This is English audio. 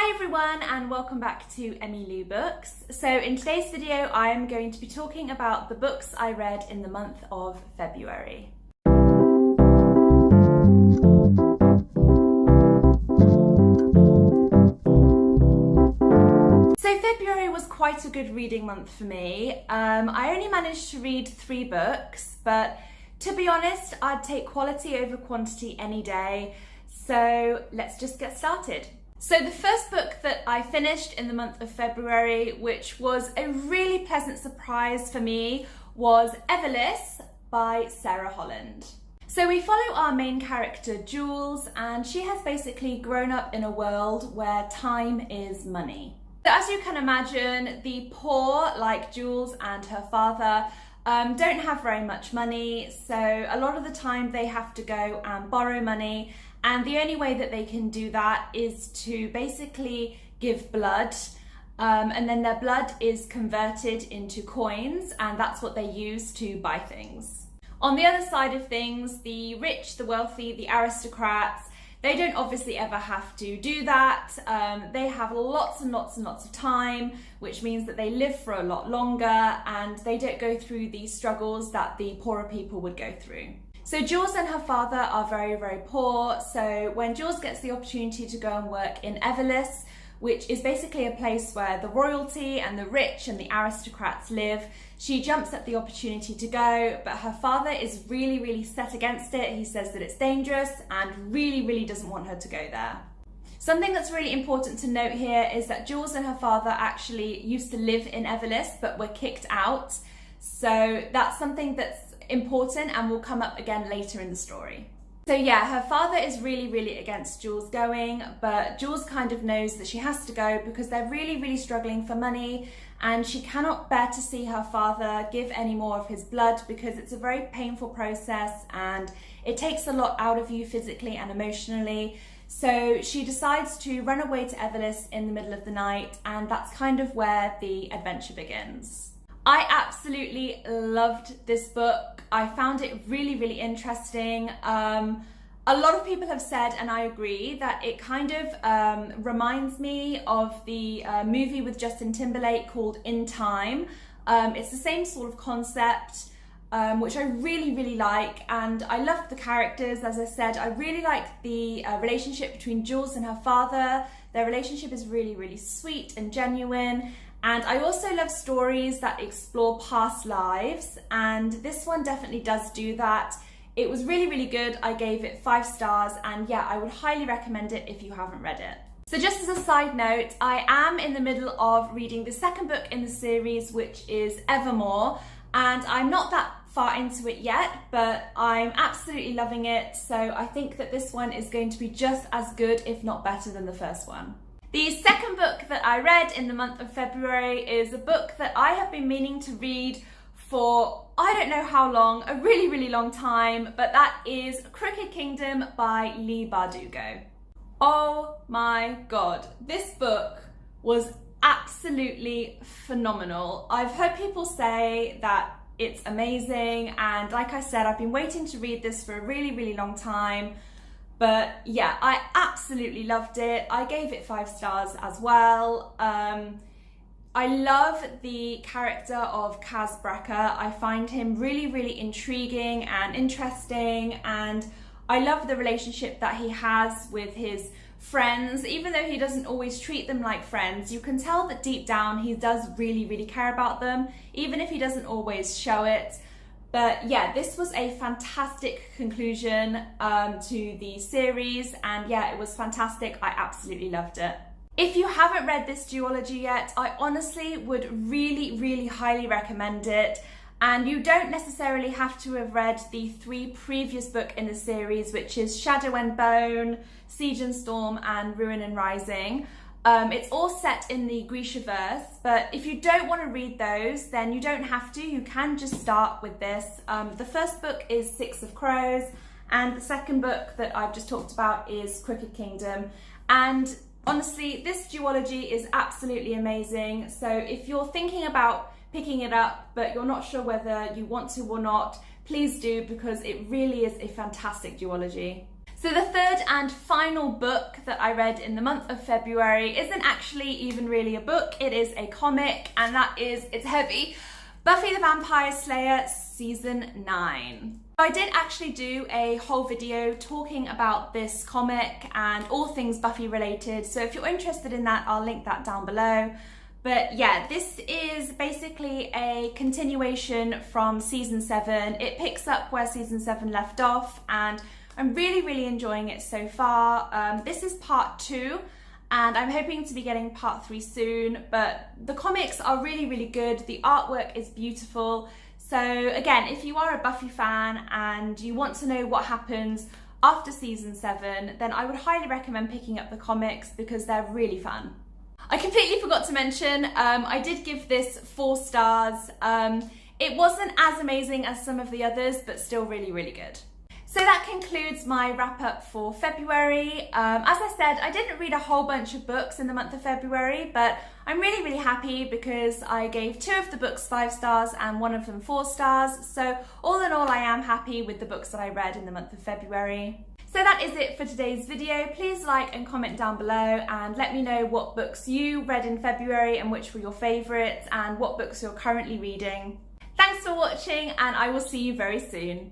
Hi everyone and welcome back to Emmy Lou Books. So in today's video I am going to be talking about the books I read in the month of February. So February was quite a good reading month for me. I only managed to read 3 books, but to be honest I'd take quality over quantity any day. So let's just get started. So the first book that I finished in the month of February, which was a really pleasant surprise for me, was Everless by Sarah Holland. So we follow our main character Jules, and she has basically grown up in a world where time is money. So as you can imagine, the poor, like Jules and her father, don't have very much money, so a lot of the time they have to go and borrow money. And the only way that they can do that is to basically give blood, and then their blood is converted into coins, and that's what they use to buy things. On the other side of things, the rich, the wealthy, the aristocrats, they don't obviously ever have to do that. They have lots and lots and lots of time, which means that they live for a lot longer and they don't go through the struggles that the poorer people would go through. So Jules and her father are very, very poor. So when Jules gets the opportunity to go and work in Everless, which is basically a place where the royalty and the rich and the aristocrats live, she jumps at the opportunity to go, but her father is really, really set against it. He says that it's dangerous and really, really doesn't want her to go there. Something that's really important to note here is that Jules and her father actually used to live in Everless, but were kicked out. So that's something that's important and will come up again later in the story. So yeah, her father is really, really against Jules going, but Jules kind of knows that she has to go because they're really, really struggling for money, and she cannot bear to see her father give any more of his blood because it's a very painful process and it takes a lot out of you physically and emotionally. So she decides to run away to Everless in the middle of the night, and that's kind of where the adventure begins. I absolutely loved this book. I found it really, really interesting. A lot of people have said, and I agree, that it kind of reminds me of the movie with Justin Timberlake called In Time. It's the same sort of concept, which I really, really like. And I loved the characters. As I said, I really liked the relationship between Jules and her father. Their relationship is really, really sweet and genuine. And I also love stories that explore past lives, and this one definitely does do that. It was really, really good. I gave it 5 stars, and yeah, I would highly recommend it if you haven't read it. So just as a side note, I am in the middle of reading the second book in the series, which is Evermore, and I'm not that far into it yet, but I'm absolutely loving it. So I think that this one is going to be just as good, if not better, than the first one. The second book that I read in the month of February is a book that I have been meaning to read for I don't know how long, a really, really long time, but that is Crooked Kingdom by Leigh Bardugo. Oh my God, this book was absolutely phenomenal. I've heard people say that it's amazing, and like I said, I've been waiting to read this for a really, really long time. But yeah, I absolutely loved it. I gave it 5 stars as well. I love the character of Kaz Brecker. I find him really, really intriguing and interesting, and I love the relationship that he has with his friends. Even though he doesn't always treat them like friends, you can tell that deep down he does really, really care about them, even if he doesn't always show it. But yeah, this was a fantastic conclusion to the series, and yeah, it was fantastic. I absolutely loved it. If you haven't read this duology yet, I honestly would really, really highly recommend it. And you don't necessarily have to have read the 3 previous books in the series, which is Shadow and Bone, Siege and Storm, and Ruin and Rising. It's all set in the Grishaverse, but if you don't want to read those, then you don't have to. You can just start with this. The first book is 6 of Crows, and the second book that I've just talked about is Crooked Kingdom. And honestly, this duology is absolutely amazing. So if you're thinking about picking it up, but you're not sure whether you want to or not, please do, because it really is a fantastic duology. So the third and final book that I read in the month of February isn't actually even really a book, it is a comic, and it's heavy. Buffy the Vampire Slayer Season 9. I did actually do a whole video talking about this comic and all things Buffy related, so if you're interested in that, I'll link that down below. But yeah, this is basically a continuation from Season 7. It picks up where Season 7 left off, and I'm really enjoying it so far. This is part 2, and I'm hoping to be getting part 3 soon, but the comics are really good. The artwork is beautiful. So again, if you are a Buffy fan and you want to know what happens after Season 7, then I would highly recommend picking up the comics because they're really fun. I completely forgot to mention, I did give this 4 stars. It wasn't as amazing as some of the others, but still really good. So that concludes my wrap up for February. As I said, I didn't read a whole bunch of books in the month of February, but I'm really happy because I gave 2 of the books 5 stars and 1 of them 4 stars. So all in all, I am happy with the books that I read in the month of February. So that is it for today's video. Please like and comment down below and let me know what books you read in February and which were your favourites and what books you're currently reading. Thanks for watching, and I will see you very soon.